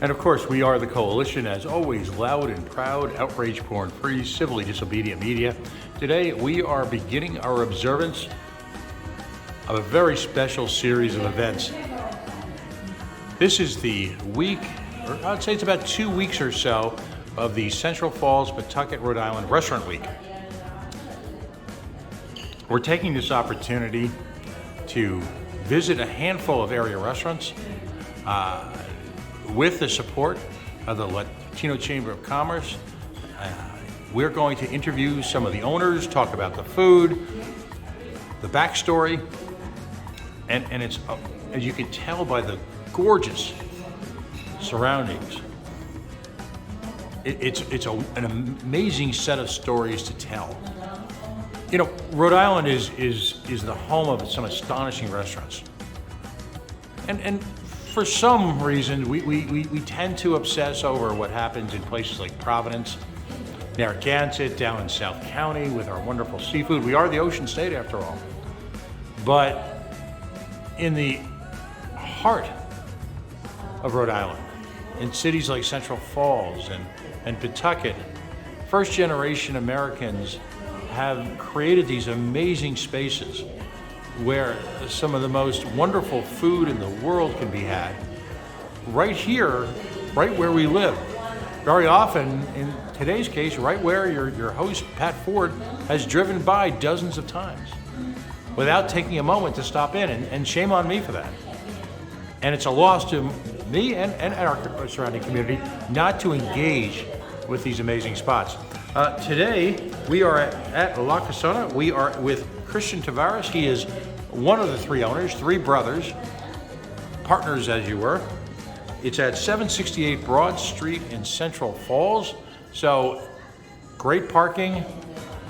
And of course, we are the coalition, as always, loud and proud, outrage porn free, civilly disobedient media. Today, we are beginning our observance of a very special series of events. This is the week, or I'd say it's about 2 weeks or so, of the Central Falls, Pawtucket, Rhode Island Restaurant Week. We're taking this opportunity to visit a handful of area restaurants with the support of the Latino Chamber of Commerce. We're going to interview some of the owners, talk about the food, the backstory, and it's, as you can tell by the gorgeous surroundings, it's an amazing set of stories to tell. You know, Rhode Island is the home of some astonishing restaurants. And for some reason, we tend to obsess over what happens in places like Providence, Narragansett, down in South County with our wonderful seafood. We are the ocean state after all. But in the heart of Rhode Island, in cities like Central Falls and Pawtucket, first-generation Americans have created these amazing spaces where some of the most wonderful food in the world can be had right here, right where we live. Very often, in today's case, right where your host, Pat Ford, has driven by dozens of times without taking a moment to stop in, and shame on me for that. And it's a loss to me and our surrounding community not to engage with these amazing spots. Today, we are at La Casona. We are with Christian Tavares. He is one of the three owners, three brothers, partners as you were. It's at 768 Broad Street in Central Falls. So great parking,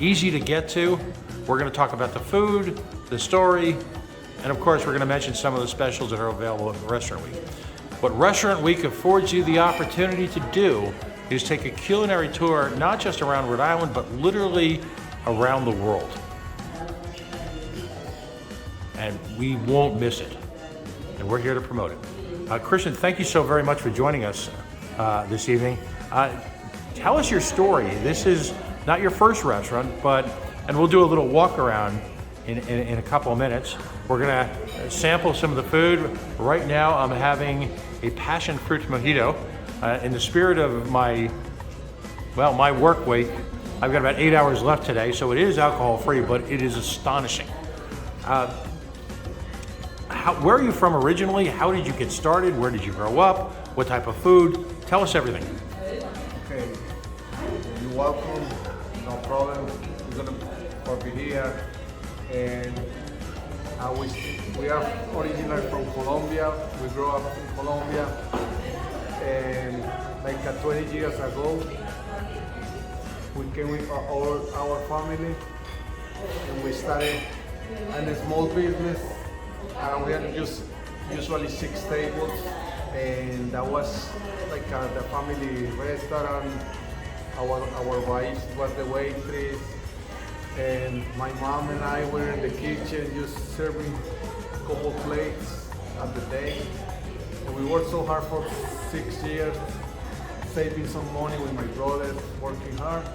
easy to get to. We're going to talk about the food, the story, and of course, we're going to mention some of the specials that are available at Restaurant Week. What Restaurant Week affords you the opportunity to do is take a culinary tour, not just around Rhode Island, but literally around the world. And we won't miss it. And we're here to promote it. Christian, thank you so very much for joining us this evening. Tell us your story. This is not your first restaurant, and we'll do a little walk around in a couple of minutes. We're gonna sample some of the food. Right now, I'm having a passion fruit mojito. In the spirit of my work week, I've got about 8 hours left today, so it is alcohol-free, but it is astonishing. Where are you from originally? How did you get started? Where did you grow up? What type of food? Tell us everything. Okay, you're welcome, no problem. We're gonna park here, and we are originally from Colombia. We grew up in Colombia. And like 20 years ago, we came with our family, and we started a small business. And we had usually 6 tables, and that was like the family restaurant. Our wife was the waitress, and my mom and I were in the kitchen just serving a couple plates at the day. And we worked so hard for 6 years, saving some money with my brothers, working hard.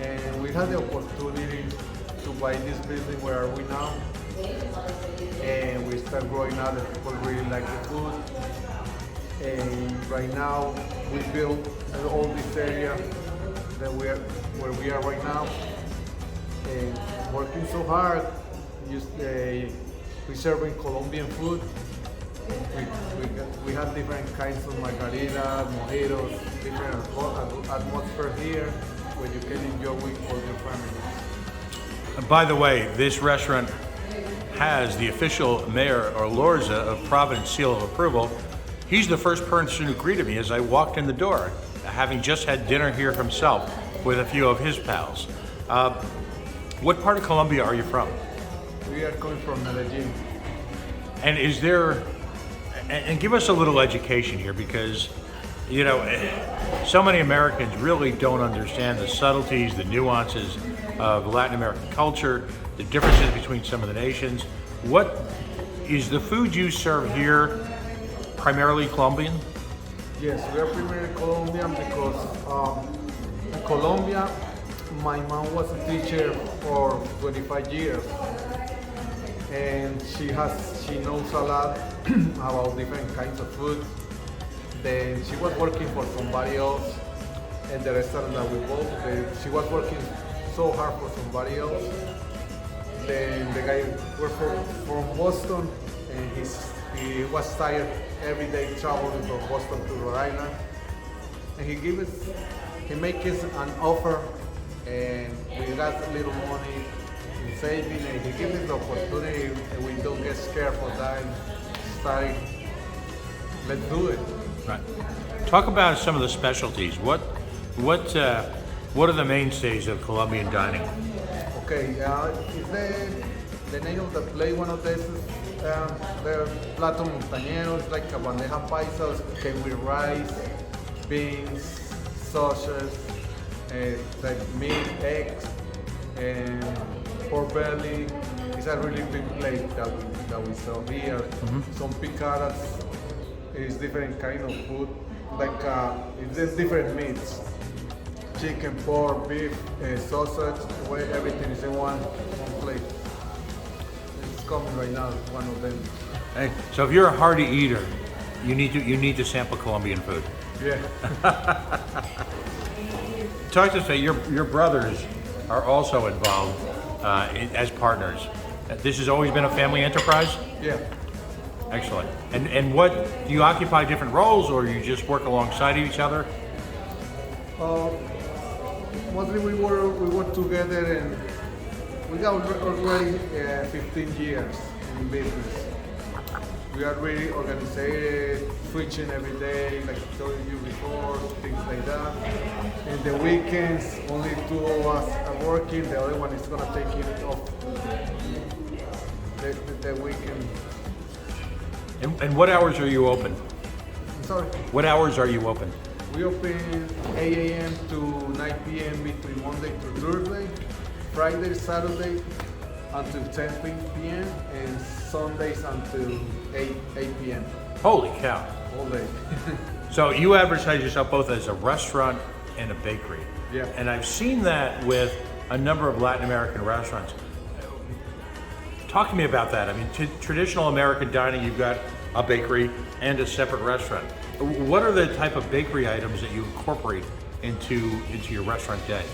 And we had the opportunity to buy this building. Where are we now? And we start growing out, the people really like the food. And right now, we built all this area where we are right now. And working so hard, we serving Colombian food. We have different kinds of margaritas, mojitos, different atmosphere here where you can enjoy with all your family. By the way, this restaurant has the official Mayor Orlorza of Providence seal of approval. He's the first person who greeted me as I walked in the door, having just had dinner here himself with a few of his pals. What part of Colombia are you from? We are coming from Medellin. And is there, and give us a little education here, because, you know, so many Americans really don't understand the subtleties, the nuances of Latin American culture, the differences between some of the nations. What is the food you serve here primarily Colombian? Yes, we are primarily Colombian because in Colombia, my mom was a teacher for 25 years, and she knows a lot about different kinds of food. Then she was working for somebody else, and the restaurant that we bought, she was working so hard for somebody else. Then the guy worked from Boston, and he was tired every day traveling from Boston to Rhode Island. And he make us an offer, and we got a little money in saving, and he gave us the opportunity, and we don't get scared for that. Starting, let's do it. Right. Talk about some of the specialties. What are the mainstays of Colombian dining? Okay, is the name of the place one of this is the plato montañero. It's like a bandeja paisa, came with rice, beans, sausages, like meat, eggs, and pork belly. It's a really big plate that we sell here. Some picadas is different kind of food, like it's different meats. Chicken, pork, beef, sausage, everything is in one plate. It's coming right now, one of them. Hey, so if you're a hearty eater, you need to sample Colombian food. Yeah. Talk to us. Your brothers are also involved as partners. This has always been a family enterprise. Yeah. Excellent. And what do you occupy different roles, or you just work alongside each other? Mostly we work together, and we got already 15 years in business. We are really organized, switching every day, like I told you before, things like that. In the weekends, only 2 of us are working, the other one is gonna take it off the weekend. And what hours are you open? Sorry. What hours are you open? We open 8 a.m. to 9 p.m. between Monday to Thursday, Friday, Saturday until 10 p.m. and Sundays until 8 p.m. Holy cow. all day. So you advertise yourself both as a restaurant and a bakery. Yeah. And I've seen that with a number of Latin American restaurants. Talk to me about that. I mean, traditional American dining, you've got a bakery and a separate restaurant. What are the type of bakery items that you incorporate into your restaurant day?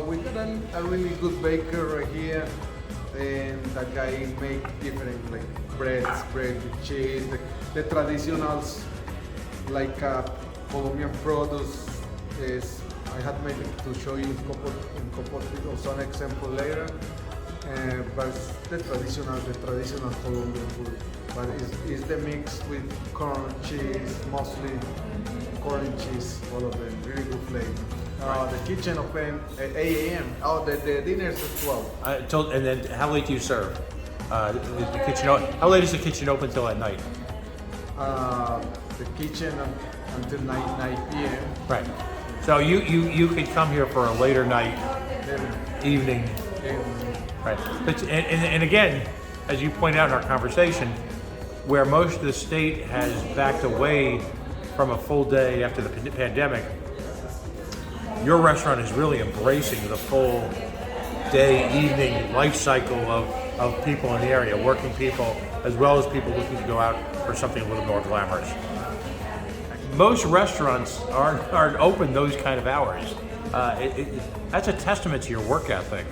We got a really good baker right here, and that guy make different like bread with cheese, the traditionals like Colombian produce. Is I had made it to show you a couple of some example later, but it's the traditional Colombian food. But it's the mix with corn, cheese, mostly corn and cheese, all of them, really good flavor. The kitchen open at 8 a.m. Oh, the dinner is at 12. And then how late do you serve? Is the kitchen how late is the kitchen open till at night? The kitchen until 9 p.m. Right. So you could come here for a later night, evening. Right. But, and again, as you point out in our conversation, where most of the state has backed away from a full day after the pandemic, your restaurant is really embracing the full day, evening life cycle of people in the area, working people, as well as people looking to go out for something a little more glamorous. Most restaurants aren't open those kind of hours. That's a testament to your work ethic.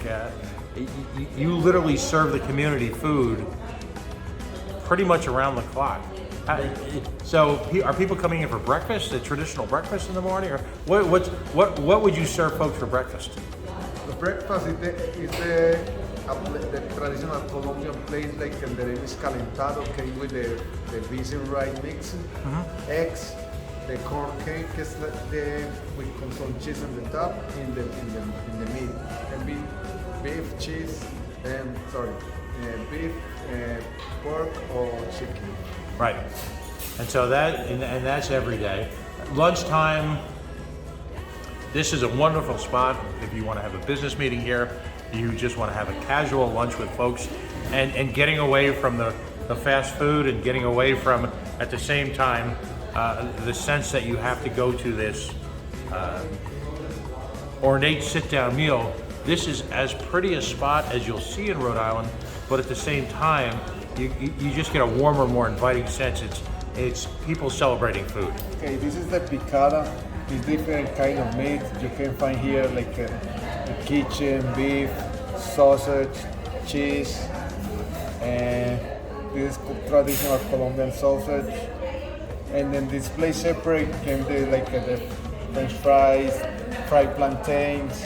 You literally serve the community food pretty much around the clock. So are people coming in for breakfast, the traditional breakfast in the morning, or what would you serve folks for breakfast? The breakfast is the traditional Colombian plate, like the name is calentado, came with the beans and rice mixing, eggs, the corn cake is with some cheese on the top, in the meat, and beef, cheese, beef, pork or chicken. Right. And so that's every day. Lunchtime, this is a wonderful spot if you want to have a business meeting here, you just want to have a casual lunch with folks, and getting away from the fast food, and getting away from, at the same time, the sense that you have to go to this ornate sit-down meal. This is as pretty a spot as you'll see in Rhode Island, but at the same time, you just get a warmer, more inviting sense. It's people celebrating food. Okay, this is the picada. It's different kind of meat you can find here, like a kitchen, beef, sausage, cheese, and this is traditional Colombian sausage. And then this place separate came the the French fries, fried plantains,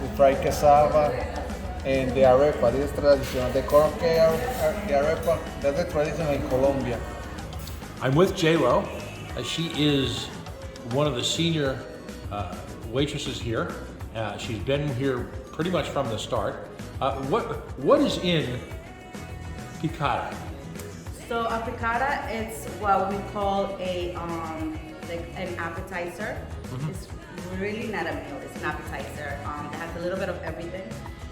the fried cassava, and the arepa. This is traditional. The corn cake, the arepa, that's the traditional in Colombia. I'm with J-Lo. She is one of the senior waitresses here. She's been here pretty much from the start. What is in picada? So a picada is what we call a like an appetizer. It's really not a meal. It's an appetizer. It has a little bit of everything.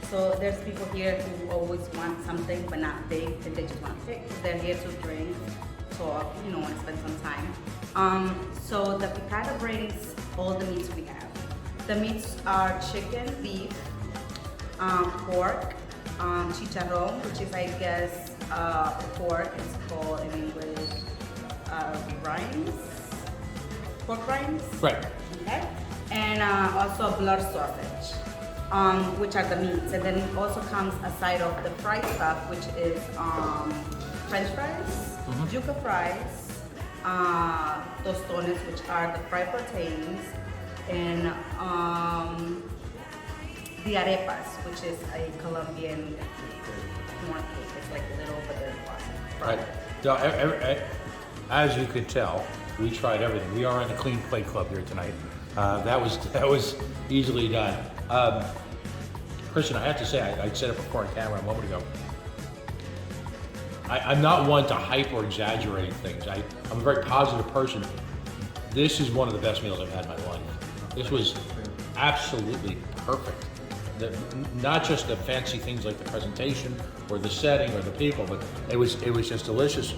So there's people here who always want something but not big, and they just want to pick. They're here to drink, talk, want to spend some time. So the picada brings all the meats we have. The meats are chicken, beef, pork, chicharrón, which is, I guess, pork. It's called in English rinds, pork rinds. Right. Okay. And also blood sausage, which are the meats. And then it also comes a side of the fried stuff, which is French fries, yuca fries, tostones, which are the fried proteins, and the arepas, which is a Colombian corn cake. It's like a little bit of Right. So, as you can tell, we tried everything. We are in the Clean Plate Club here tonight. That was easily done. Christian, I have to say, I said it before on camera a moment ago. I'm not one to hype or exaggerate things. I'm a very positive person. This is one of the best meals I've had in my life. This was absolutely perfect. Not just the fancy things like the presentation or the setting or the people, but it was just delicious.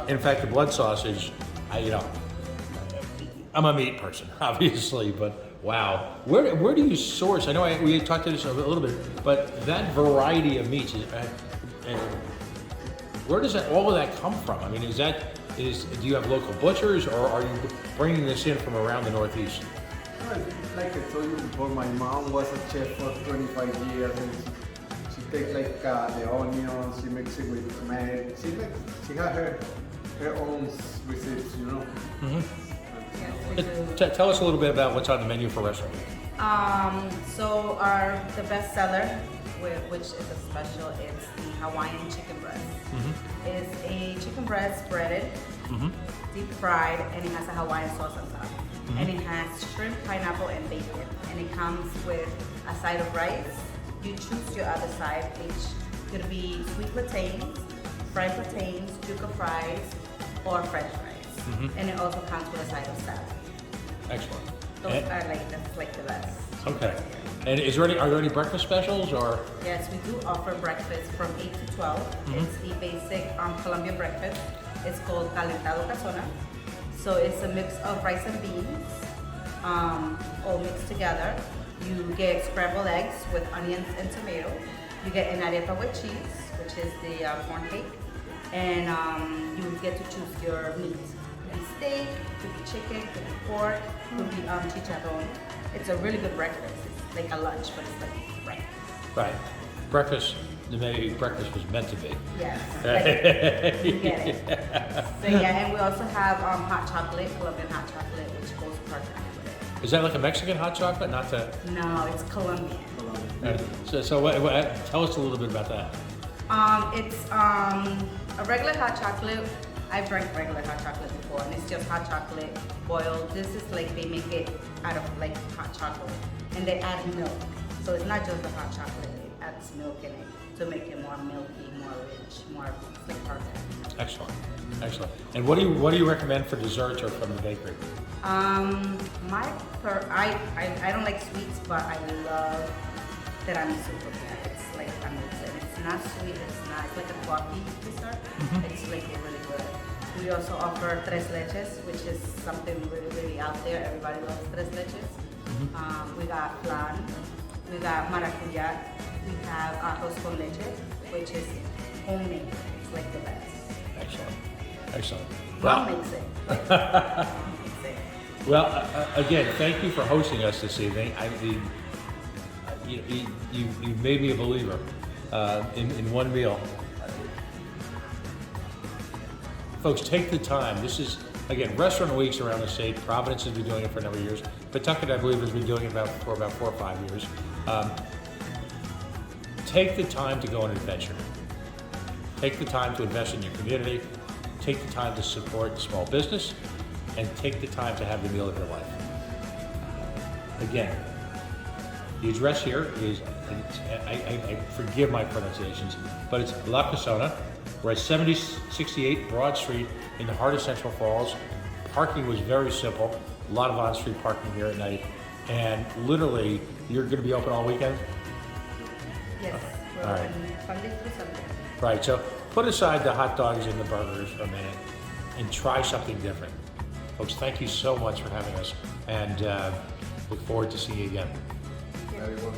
In fact, the blood sausage, I'm a meat person, obviously, but wow. Where do you source? I know we talked to this a little bit, but that variety of meats, where does all of that come from? I mean, do you have local butchers, or are you bringing this in from around the Northeast? Like I told you before, my mom was a chef for 25 years, and she takes the onions, she makes it with tomato. She has her own recipes, Yes, we do. Tell us a little bit about what's on the menu for restaurant. So the best seller, which is a special, is the Hawaiian chicken breast. It's a chicken breast breaded, deep fried, and it has a Hawaiian sauce on top. And it has shrimp, pineapple, and bacon. And it comes with a side of rice. You choose your other side, which could be sweet plantains, fried plantains, yuca fries, or French fries. And it also comes with a side of salad. Excellent. Those are that's the best. Okay. And are there any breakfast specials, or? Yes, we do offer breakfast from 8 to 12. It's the basic Colombian breakfast. It's called calentado Casona. So it's a mix of rice and beans, all mixed together. You get scrambled eggs with onions and tomato. You get an arepa with cheese, which is the corn cake. And you get to choose your meat. Could be steak, could be chicken, could be pork, could be chicharron. It's a really good breakfast. It's like a lunch, but it's like breakfast. Right. Breakfast was meant to be. Yes. You get it. So yeah, and we also have hot chocolate, Colombian hot chocolate, which goes perfect with it. Is that like a Mexican hot chocolate? Not to. No, it's Colombian. So tell us a little bit about that. It's a regular hot chocolate. I've drank regular hot chocolate before, and it's just hot chocolate boiled. This is like they make it out of like hot chocolate, and they add milk. So it's not just the hot chocolate; it adds milk in it to make it more milky, more rich, more like perfect. Excellent. And what do you recommend for desserts or from the bakery? I don't like sweets, but I love tiramisu for that. It's like amazing. It's not sweet. It's like a coffee dessert. It's like really good. We also offer tres leches, which is something really, really out there. Everybody loves tres leches. We got flan. We got maracuya. We have arroz con leche, which is homemade. It's like the best. Excellent. Excellent. Mom makes it. Mom makes it. Well, again, thank you for hosting us this evening. I mean, you made me a believer in one meal. Folks, take the time. This is, again, restaurant weeks around the state. Providence has been doing it for a number of years. Pawtucket, I believe, has been doing it for about 4 or 5 years. Take the time to go on an adventure. Take the time to invest in your community. Take the time to support small business. And take the time to have the meal of your life. Again, the address here is, I forgive my pronunciations, but it's La Casona. We're at 7068 Broad Street in the heart of Central Falls. Parking was very simple. A lot of on-street parking here at night. And literally, you're going to be open all weekend? Yes, we're All right. open Sunday through Sunday. Right, so put aside the hot dogs and the burgers for a minute and try something different. Folks, thank you so much for having us, and look forward to seeing you again. Very good.